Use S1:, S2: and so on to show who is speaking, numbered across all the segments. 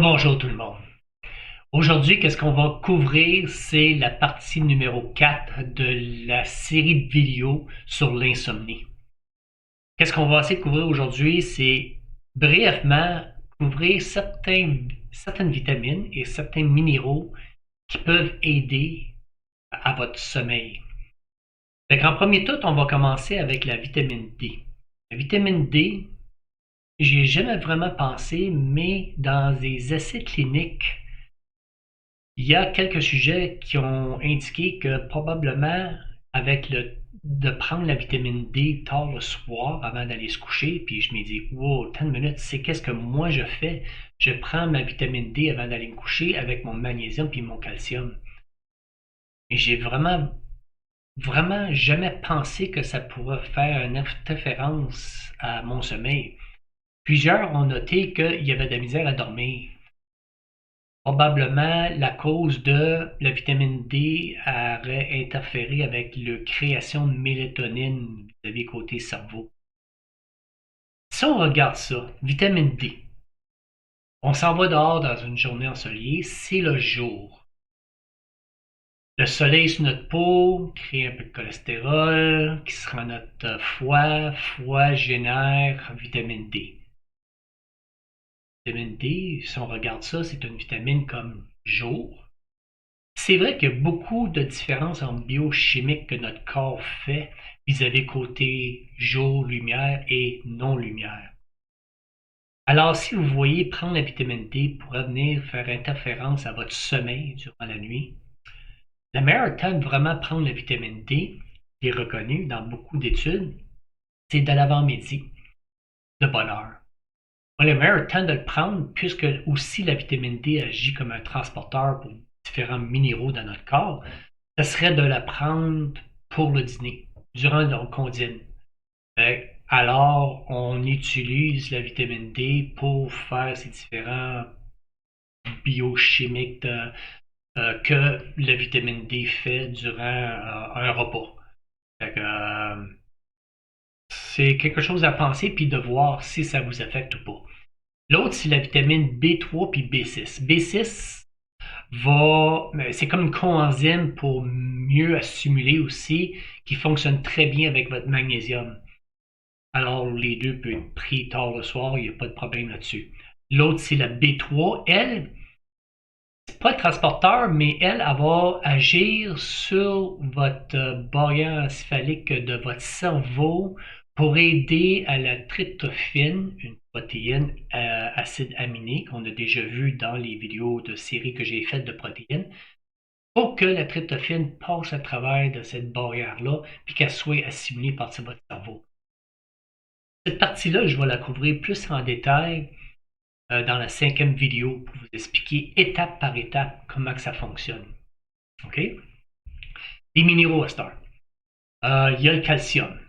S1: Rebonjour tout le monde. Aujourd'hui, qu'est-ce qu'on va couvrir? C'est la partie numéro 4 de la série de vidéos sur l'insomnie. Qu'est-ce qu'on va essayer de couvrir aujourd'hui? C'est brièvement couvrir certaines vitamines et certains minéraux qui peuvent aider à votre sommeil. En premier temps, on va commencer avec la vitamine D. La vitamine D, j'y ai jamais vraiment pensé, mais dans des essais cliniques, il y a quelques sujets qui ont indiqué que probablement de prendre la vitamine D tard le soir avant d'aller se coucher, puis je me dis, wow, 10 minutes, c'est qu'est-ce que moi je fais? Je prends ma vitamine D avant d'aller me coucher avec mon magnésium puis mon calcium. Et j'ai vraiment jamais pensé que ça pourrait faire une interférence à mon sommeil. Plusieurs ont noté qu'il y avait de la misère à dormir. Probablement la cause de la vitamine D aurait interféré avec la création de mélatonine vis-à-vis côté cerveau. Si on regarde ça, vitamine D, on s'en va dehors dans une journée ensoleillée, c'est le jour. Le soleil sur notre peau crée un peu de cholestérol qui se rend notre foie génère vitamine D. Vitamine D, si on regarde ça, c'est une vitamine comme jour. C'est vrai qu'il y a beaucoup de différences en biochimique que notre corps fait vis-à-vis côté jour, lumière et non-lumière. Alors, si vous voyez prendre la vitamine D pourrait venir faire interférence à votre sommeil durant la nuit, le meilleur temps de vraiment prendre la vitamine D, qui est reconnu dans beaucoup d'études, c'est de l'avant-midi, de bonne heure. Le meilleur temps de le prendre, puisque aussi la vitamine D agit comme un transporteur pour différents minéraux dans notre corps, ce serait de la prendre pour le dîner, durant qu'on dîne. Alors, on utilise la vitamine D pour faire ces différents biochimiques que la vitamine D fait durant un repas. C'est quelque chose à penser puis de voir si ça vous affecte ou pas. L'autre, c'est la vitamine B3 puis B6. B6 c'est comme une coenzyme pour mieux assimiler aussi, qui fonctionne très bien avec votre magnésium. Alors, les deux peuvent être pris tard le soir, il n'y a pas de problème là-dessus. L'autre, c'est la B3. Elle, c'est pas le transporteur, mais elle va agir sur votre barrière encéphalique de votre cerveau pour aider à la tryptophane, une protéine acide aminé qu'on a déjà vu dans les vidéos de série que j'ai faites de protéines, pour que la tryptophane passe à travers de cette barrière-là puis qu'elle soit assimilée par votre cerveau. Cette partie-là, je vais la couvrir plus en détail dans la 5e vidéo pour vous expliquer étape par étape comment que ça fonctionne. OK? Les minéraux à cette heure. Il y a le calcium.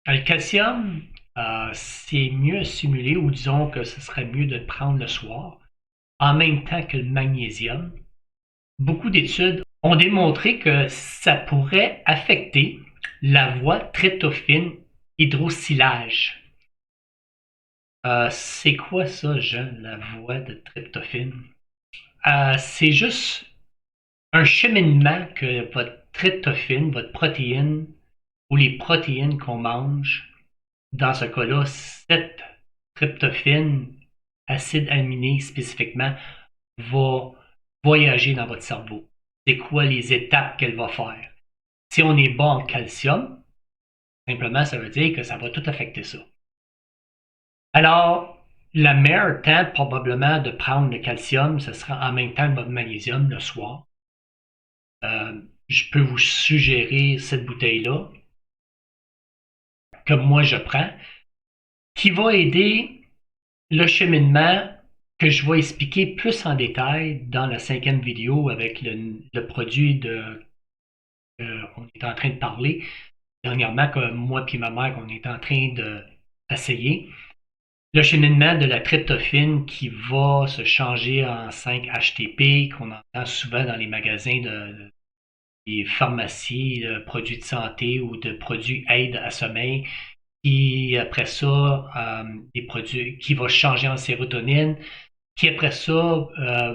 S1: Le calcium, c'est mieux assimilé, ou disons que ce serait mieux de le prendre le soir, en même temps que le magnésium. Beaucoup d'études ont démontré que ça pourrait affecter la voie tryptophane hydrosylage. C'est quoi ça, Jean, la voie de tryptophane? C'est juste un cheminement que votre tryptophane, votre protéine, ou les protéines qu'on mange, dans ce cas-là, cette tryptophane, acide aminé spécifiquement, va voyager dans votre cerveau. C'est quoi les étapes qu'elle va faire? Si on est bas en calcium, simplement, ça veut dire que ça va tout affecter ça. Alors, le meilleur temps, probablement, de prendre le calcium, ce sera en même temps que votre magnésium le soir. Je peux vous suggérer cette bouteille-là, que moi je prends, qui va aider le cheminement que je vais expliquer plus en détail dans la 5e vidéo avec le produit on est en train de parler dernièrement, que moi et ma mère, on est en train d'essayer. Le cheminement de la tryptophane qui va se changer en 5-HTP, qu'on entend souvent dans les magasins des pharmacies, de produits de santé ou de produits aide à sommeil, qui après ça, des produits qui va changer en sérotonine, qui après ça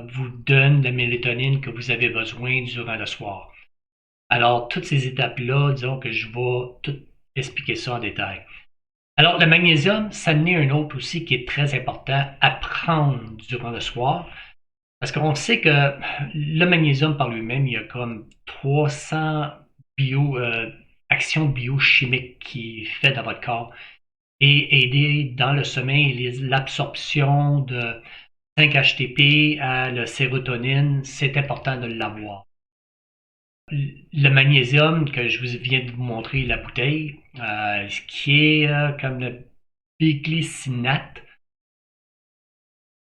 S1: vous donne la mélatonine que vous avez besoin durant le soir. Alors, toutes ces étapes-là, disons que je vais tout expliquer ça en détail. Alors, le magnésium, ça en est un autre aussi qui est très important à prendre durant le soir. Parce qu'on sait que le magnésium par lui-même, il y a comme 300 actions biochimiques qui fait dans votre corps et aider dans le sommeil l'absorption de 5-HTP à la sérotonine, c'est important de l'avoir. Le magnésium que je vous viens de vous montrer la bouteille, qui est comme le biglycinate,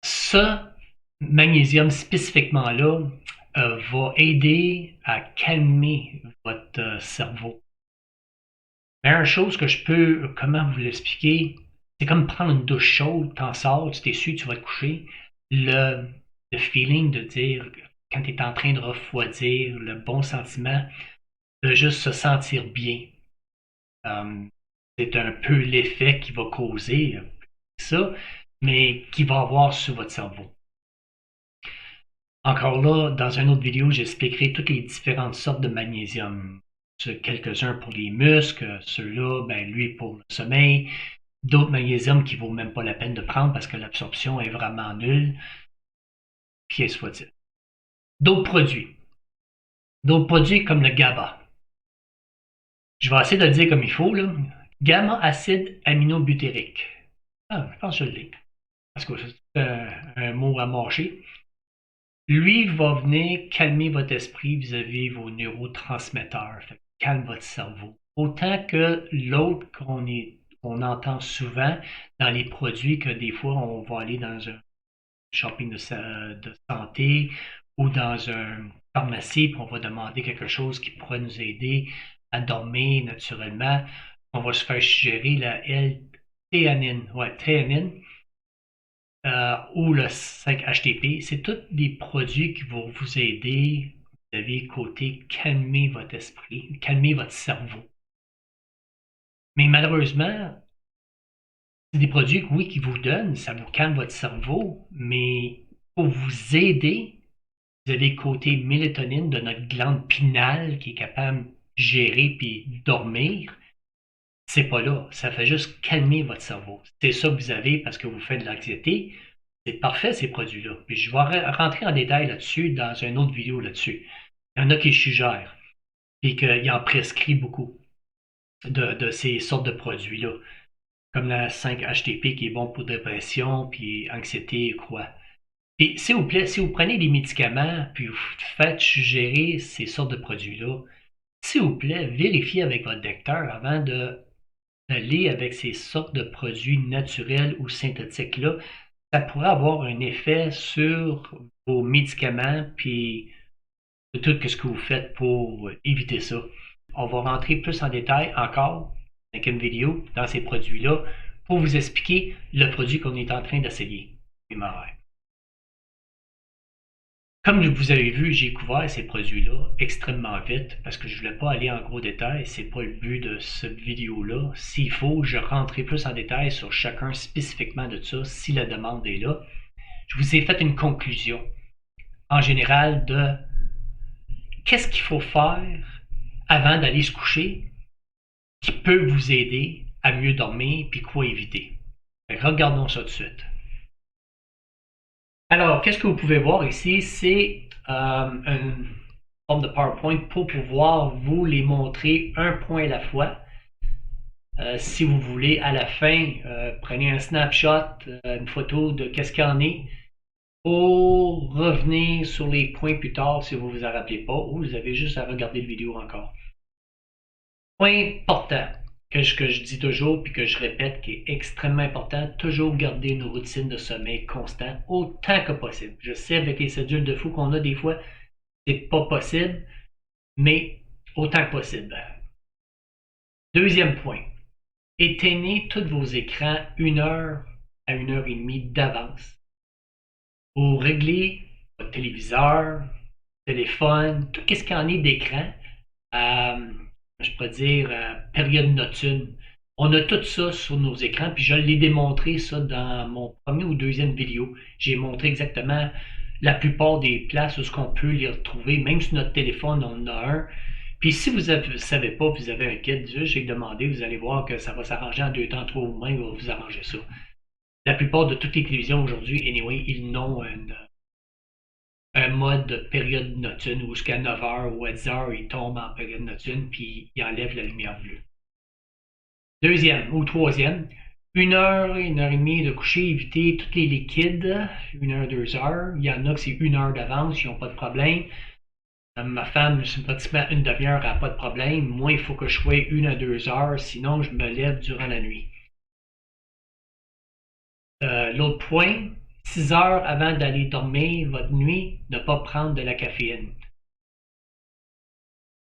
S1: ce magnésium spécifiquement là va aider à calmer votre cerveau. La meilleure chose que je peux, comment vous l'expliquer, c'est comme prendre une douche chaude, t'en sors, tu t'essuies, tu vas te coucher. Le feeling de dire, quand tu es en train de refroidir, le bon sentiment de juste se sentir bien. C'est un peu l'effet qui va causer ça, mais qui va avoir sur votre cerveau. Encore là, dans une autre vidéo, j'expliquerai toutes les différentes sortes de magnésium. Quelques-uns pour les muscles, ceux-là, ben, lui pour le sommeil. D'autres magnésiums qui ne vaut même pas la peine de prendre parce que l'absorption est vraiment nulle. Puis soit-il. D'autres produits. D'autres produits comme le GABA. Je vais essayer de le dire comme il faut, là. Gamma-acide aminobutérique. Ah, je pense que je l'ai. Parce que c'est un mot à mâcher. Lui va venir calmer votre esprit vis-à-vis vos neurotransmetteurs. Fait, calme votre cerveau. Autant que l'autre qu'on entend souvent dans les produits que des fois on va aller dans un shopping de santé ou dans une pharmacie puis on va demander quelque chose qui pourrait nous aider à dormir naturellement. On va se faire suggérer la L-théanine. Ouais, théanine. Ou le 5-HTP, c'est tous des produits qui vont vous aider, vous avez côté calmer votre esprit, calmer votre cerveau. Mais malheureusement, c'est des produits oui, qui vous donnent, ça vous calme votre cerveau, mais pour vous aider, vous avez le côté mélatonine de notre glande pinale qui est capable de gérer puis dormir. C'est pas là, ça fait juste calmer votre cerveau. C'est ça que vous avez parce que vous faites de l'anxiété. C'est parfait ces produits-là. Puis je vais rentrer en détail là-dessus dans une autre vidéo là-dessus. Il y en a qui suggèrent et qu'il en prescrit beaucoup de ces sortes de produits-là. Comme la 5-HTP qui est bon pour dépression, puis anxiété et quoi. Et s'il vous plaît, si vous prenez des médicaments, puis vous faites suggérer ces sortes de produits-là, s'il vous plaît, vérifiez avec votre docteur avant d'aller avec ces sortes de produits naturels ou synthétiques-là. Ça pourrait avoir un effet sur vos médicaments, puis de tout ce que vous faites pour éviter ça. On va rentrer plus en détail encore avec une vidéo dans ces produits-là pour vous expliquer le produit qu'on est en train d'essayer. Comme vous avez vu, j'ai couvert ces produits-là extrêmement vite parce que je ne voulais pas aller en gros détail. Ce n'est pas le but de cette vidéo-là. S'il faut, je rentrerai plus en détail sur chacun spécifiquement de ça si la demande est là. Je vous ai fait une conclusion en général de qu'est-ce qu'il faut faire avant d'aller se coucher qui peut vous aider à mieux dormir puis quoi éviter. Regardons ça tout de suite. Alors, qu'est-ce que vous pouvez voir ici? C'est une forme de PowerPoint pour pouvoir vous les montrer un point à la fois. Si vous voulez, à la fin, prenez un snapshot, une photo de qu'est-ce qu'il y en est pour revenir sur les points plus tard si vous ne vous en rappelez pas ou vous avez juste à regarder la vidéo encore. Point important que je dis toujours puis que je répète qui est extrêmement important, toujours garder une routine de sommeil constant autant que possible. Je sais avec les cédules de fou qu'on a des fois, c'est pas possible, mais autant que possible. Deuxième point, éteignez tous vos écrans 1 heure à 1 heure et demie d'avance. Vous réglez votre téléviseur, téléphone, tout ce qu'il y en est d'écran, je pourrais dire période nocturne. On a tout ça sur nos écrans, puis je l'ai démontré ça dans mon premier ou deuxième vidéo. J'ai montré exactement la plupart des places où ce qu'on peut les retrouver, même sur notre téléphone, on en a un. Puis si vous ne savez pas, vous avez un kit, j'ai demandé, vous allez voir que ça va s'arranger en 2 temps, 3 ou moins, il va vous arranger ça. La plupart de toutes les télévisions aujourd'hui, anyway, ils n'ont un mode période nocturne où jusqu'à 9h ou à 10h, ils tombent en période nocturne, puis ils enlèvent la lumière bleue. Deuxième ou troisième, 1 heure, 1 heure et demie de coucher, éviter tous les liquides, 1 heure, 2 heures. Il y en a que c'est 1 heure d'avance, ils n'ont pas de problème. Ma femme, pratiquement une demi-heure, elle n'a pas de problème. Moi, il faut que je sois 1 à 2 heures, sinon je me lève durant la nuit. L'autre point, 6 heures avant d'aller dormir votre nuit, ne pas prendre de la caféine.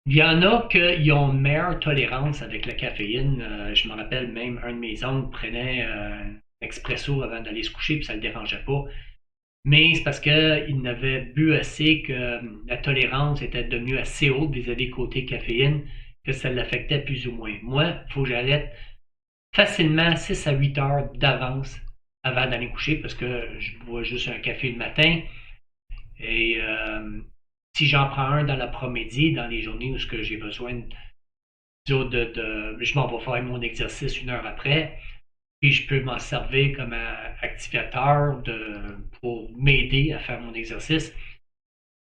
S1: Il y en a qui ont une meilleure tolérance avec la caféine. Je me rappelle même, un de mes oncles prenait un expresso avant d'aller se coucher, puis ça ne le dérangeait pas. Mais c'est parce qu'il n'avait bu assez que la tolérance était devenue assez haute vis-à-vis côté caféine, que ça l'affectait plus ou moins. Moi, il faut que j'arrête facilement 6 à 8 heures d'avance avant d'aller coucher parce que je bois juste un café le matin. Et si j'en prends un dans l'après-midi, dans les journées où j'ai besoin je m'en vais faire mon exercice 1 heure après, puis je peux m'en servir comme activateur pour m'aider à faire mon exercice.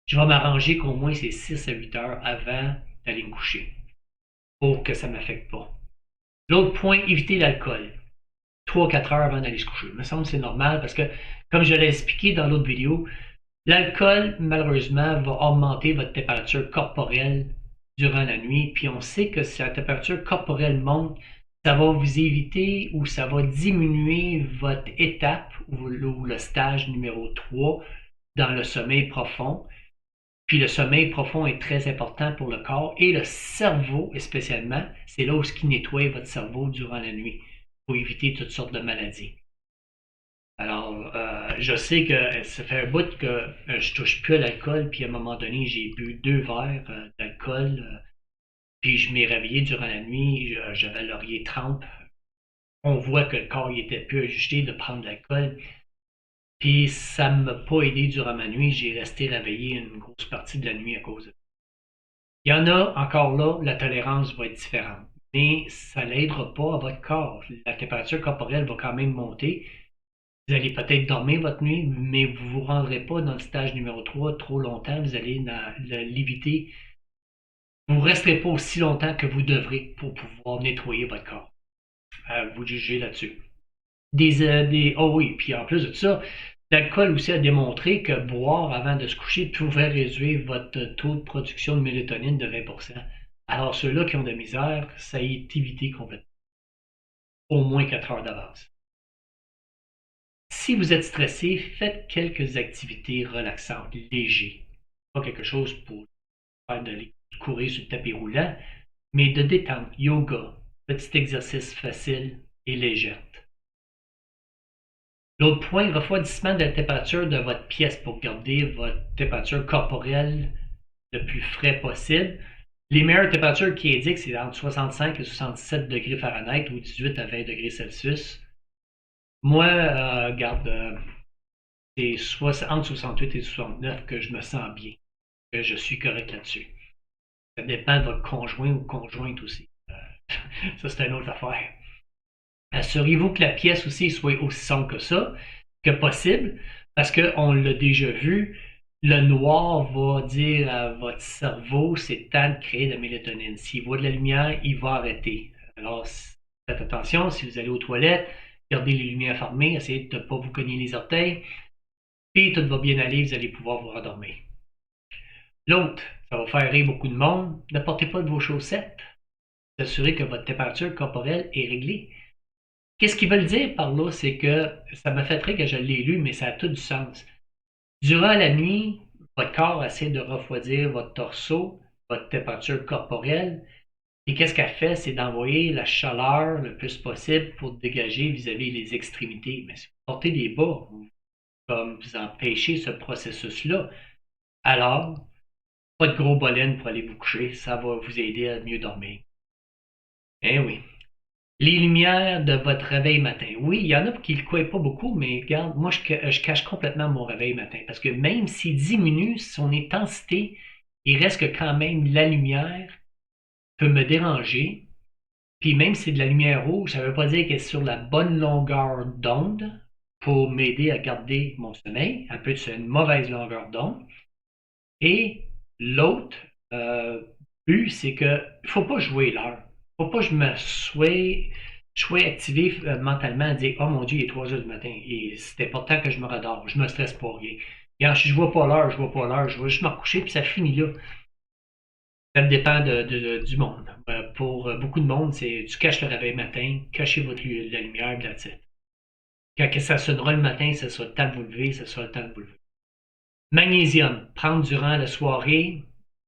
S1: Je vais m'arranger qu'au moins c'est 6 à 8 heures avant d'aller me coucher pour que ça ne m'affecte pas. L'autre point, éviter l'alcool. 3-4 heures avant d'aller se coucher. Il me semble que c'est normal parce que, comme je l'ai expliqué dans l'autre vidéo, l'alcool, malheureusement, va augmenter votre température corporelle durant la nuit. Puis on sait que si la température corporelle monte, ça va vous éviter ou ça va diminuer votre étape ou le stage numéro 3 dans le sommeil profond. Puis le sommeil profond est très important pour le corps et le cerveau spécialement. C'est là où ce qui nettoie votre cerveau durant la nuit pour éviter toutes sortes de maladies. Alors, je sais que ça fait un bout que je touche plus à l'alcool, puis à un moment donné, j'ai bu 2 verres d'alcool, puis je m'ai réveillé durant la nuit, j'avais laurier trempe. On voit que le corps il était plus ajusté de prendre de l'alcool, puis ça ne m'a pas aidé durant ma nuit, j'ai resté réveillé une grosse partie de la nuit à cause de ça. Il y en a, encore là, la tolérance va être différente, mais ça n'aidera pas à votre corps. La température corporelle va quand même monter. Vous allez peut-être dormir votre nuit, mais vous ne vous rendrez pas dans le stage numéro 3 trop longtemps. Vous allez l'éviter. Vous ne resterez pas aussi longtemps que vous devrez pour pouvoir nettoyer votre corps. Vous jugez là-dessus. Oh oui, puis en plus de ça, l'alcool aussi a démontré que boire avant de se coucher pouvait réduire votre taux de production de mélatonine de 20%. Alors ceux-là qui ont de la misère, ça est évité complètement. Au moins 4 heures d'avance. Si vous êtes stressé, faites quelques activités relaxantes, légères. Pas quelque chose pour faire de courir sur le tapis roulant, mais de détente, yoga, petit exercice facile et léger. L'autre point, refroidissement de la température de votre pièce pour garder votre température corporelle le plus frais possible. Les meilleures températures qui indiquent, c'est entre 65 et 67 degrés Fahrenheit ou 18 à 20 degrés Celsius. Moi, garde, c'est entre 68 et 69 que je me sens bien, que je suis correct là-dessus. Ça dépend de votre conjoint ou conjointe aussi. Ça, c'est une autre affaire. Assurez-vous que la pièce aussi soit aussi sombre que ça, que possible, parce qu'on l'a déjà vu, le noir va dire à votre cerveau, c'est temps de créer de la mélatonine. S'il voit de la lumière, il va arrêter. Alors, faites attention, si vous allez aux toilettes, gardez les lumières fermées, essayez de ne pas vous cogner les orteils, puis tout va bien aller, vous allez pouvoir vous rendormir. L'autre, ça va faire rire beaucoup de monde, ne portez pas de vos chaussettes. S'assurer que votre température corporelle est réglée. Qu'est-ce qu'ils veulent dire par là? C'est que ça m'a fait rire que je l'ai lu, mais ça a tout du sens. Durant la nuit, votre corps essaie de refroidir votre torso, votre température corporelle. Et qu'est-ce qu'elle fait? C'est d'envoyer la chaleur le plus possible pour dégager vis-à-vis les extrémités. Mais si vous portez des bas, comme vous empêchez ce processus-là, alors, pas de gros bolène pour aller vous coucher, ça va vous aider à mieux dormir. Eh oui. Les lumières de votre réveil matin. Oui, il y en a qui ne le croient pas beaucoup, mais regarde, moi, je cache complètement mon réveil matin. Parce que même s'il diminue son intensité, il reste que quand même la lumière peut me déranger. Puis même si c'est de la lumière rouge, ça ne veut pas dire qu'elle est sur la bonne longueur d'onde pour m'aider à garder mon sommeil. Elle peut être sur une mauvaise longueur d'onde. Et l'autre euh, but, c'est que ne faut pas jouer l'heure. Il ne faut pas que je sois activé mentalement à dire oh mon Dieu, il est 3 heures du matin et c'est important que je me redors. Je me stresse pas rien. Et si je vois pas l'heure, je vois pas l'heure, je vais juste me recoucher puis ça finit là. Ça dépend du monde. Pour beaucoup de monde, c'est tu caches le réveil matin, cachez la lumière, that's it. Quand ça sonnera le matin, ce sera le temps de vous lever, ce sera le temps de vous lever. Magnésium, prendre durant la soirée,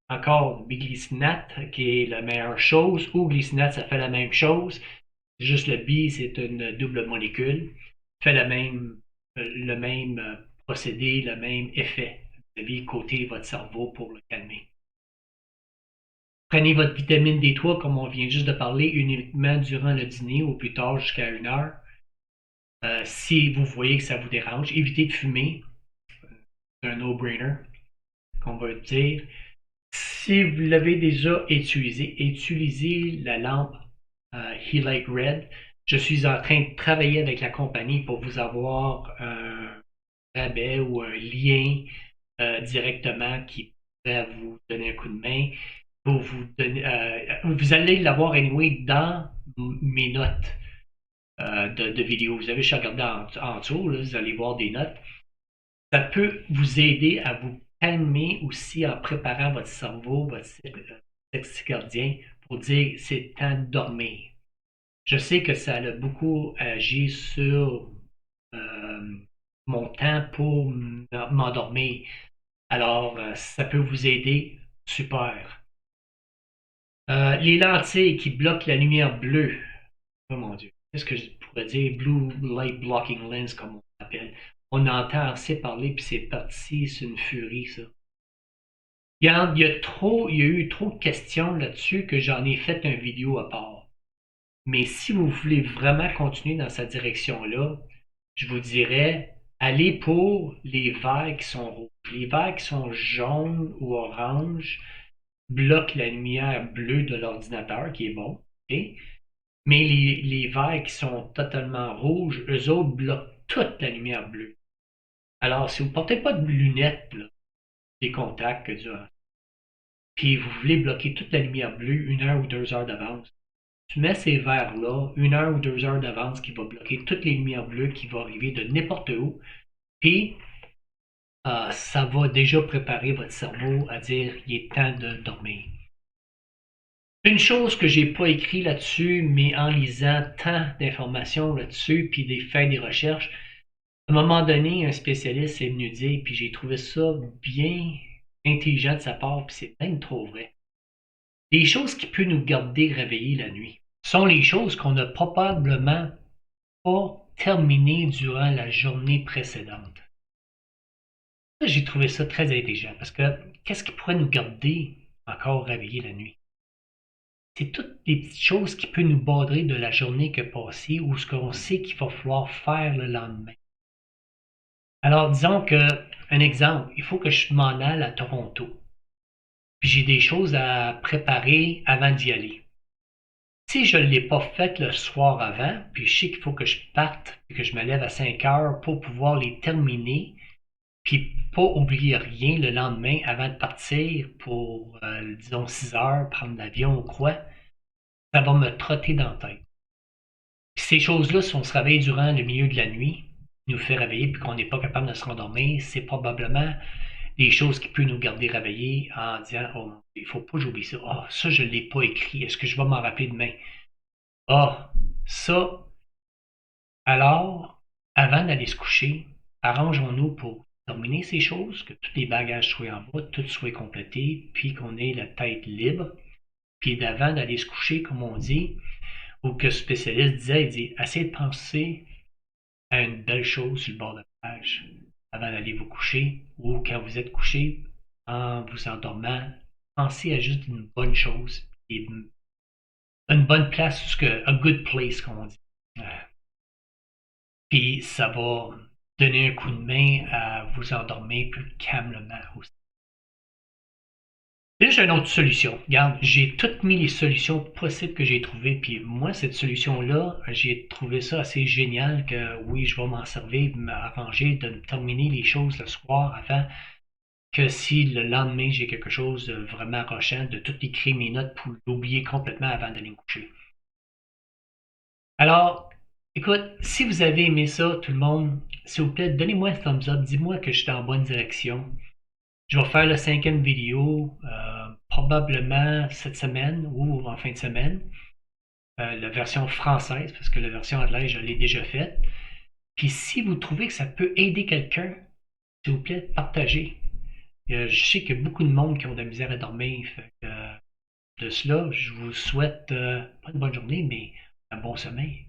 S1: encore biglycinate, qui est la meilleure chose, ou glycinate, ça fait la même chose. Juste le bi, c'est une double molécule, fait le même procédé, le même effet. Vous avez côté votre cerveau pour le calmer. Prenez votre vitamine D3, comme on vient juste de parler, uniquement durant le dîner ou plus tard jusqu'à 1 heure. Si vous voyez que ça vous dérange, évitez de fumer. C'est un no-brainer qu'on va dire. Si vous l'avez déjà utilisé, utilisez la lampe Helite Red. Je suis en train de travailler avec la compagnie pour vous avoir un rabais ou un lien directement qui pourrait vous donner un coup de main. Pour vous donner, vous allez l'avoir anyway dans mes notes de vidéo. Vous avez juste à regarder en dessous, là, vous allez voir des notes. Ça peut vous aider à vous calmer aussi en préparant votre cerveau, votre sexe cardiaque pour dire c'est temps de dormir. Je sais que ça a beaucoup agi sur euh, mon temps pour m'endormir. Alors, ça peut vous aider. Super. Les lentilles qui bloquent la lumière bleue. Oh mon Dieu. Qu'est-ce que je pourrais dire? Blue Light Blocking Lens, comme on l'appelle. On entend assez parler, puis c'est parti, c'est une furie, ça. Regarde, il y a eu trop de questions là-dessus que j'en ai fait une vidéo à part. Mais si vous voulez vraiment continuer dans cette direction-là, je vous dirais, allez pour les verres qui sont rouges. Les verres qui sont jaunes ou oranges bloquent la lumière bleue de l'ordinateur, qui est bon. Okay? Mais les verres qui sont totalement rouges, eux autres bloquent toute la lumière bleue. Alors, si vous ne portez pas de lunettes, là, des contacts que durant, puis vous voulez bloquer toute la lumière bleue 1 heure ou 2 heures d'avance, tu mets ces verres-là 1 heure ou 2 heures d'avance qui va bloquer toutes les lumières bleues qui vont arriver de n'importe où, puis ça va déjà préparer votre cerveau à dire il est temps de dormir. Une chose que j'ai pas écrit là-dessus, mais en lisant tant d'informations là-dessus, puis des faits des recherches, à un moment donné, un spécialiste est venu dire, puis j'ai trouvé ça bien intelligent de sa part, puis c'est même trop vrai. Les choses qui peuvent nous garder réveillés la nuit sont les choses qu'on n'a probablement pas terminées durant la journée précédente. J'ai trouvé ça très intelligent parce que qu'est-ce qui pourrait nous garder encore réveillés la nuit? C'est toutes les petites choses qui peuvent nous badrer de la journée qui est passée ou ce qu'on sait qu'il va falloir faire le lendemain. Alors, disons que, un exemple, il faut que je m'en aille à Toronto. Puis j'ai des choses à préparer avant d'y aller. Si je ne l'ai pas fait le soir avant, puis je sais qu'il faut que je parte et que je me lève à 5 heures pour pouvoir les terminer, puis pas oublier rien le lendemain avant de partir pour, disons, 6 heures, prendre l'avion ou quoi, ça va me trotter dans la tête. Puis ces choses-là, si on se réveille durant le milieu de la nuit, nous fait réveiller puis qu'on n'est pas capable de se rendormir, c'est probablement des choses qui peuvent nous garder réveillés en disant oh, il faut pas que j'oublie ça. Ah, oh, ça, je ne l'ai pas écrit. Est-ce que je vais m'en rappeler demain? Ah, oh, ça. Alors, avant d'aller se coucher, arrangeons-nous pour terminer ces choses, que tous les bagages soient en bas, tout soit complété, puis qu'on ait la tête libre. Puis d'avant d'aller se coucher, comme on dit, ou que le spécialiste disait, il dit, essayez de penser à une belle chose sur le bord de la plage avant d'aller vous coucher, ou quand vous êtes couché, en vous endormant, pensez à juste une bonne chose et une bonne place, a good place, comme on dit. Puis ça va donner un coup de main à vous endormir plus calmement aussi. Là, j'ai une autre solution. Regarde, j'ai toutes mis les solutions possibles que j'ai trouvées. Puis moi, cette solution-là, j'ai trouvé ça assez génial que oui, je vais m'en servir, m'arranger de terminer les choses le soir avant que si le lendemain j'ai quelque chose de vraiment rochant, de tout écrire mes notes pour l'oublier complètement avant d'aller me coucher. Alors, écoute, si vous avez aimé ça, tout le monde, s'il vous plaît, donnez-moi un thumbs up, dis-moi que je suis en bonne direction. Je vais faire la 5e vidéo probablement cette semaine ou en fin de semaine. La version française, parce que la version anglaise, je l'ai déjà faite. Puis si vous trouvez que ça peut aider quelqu'un, s'il vous plaît, partagez. Je sais qu'il y a beaucoup de monde qui ont de la misère à dormir. Fait que, de cela, je vous souhaite pas une bonne journée, mais un bon sommeil.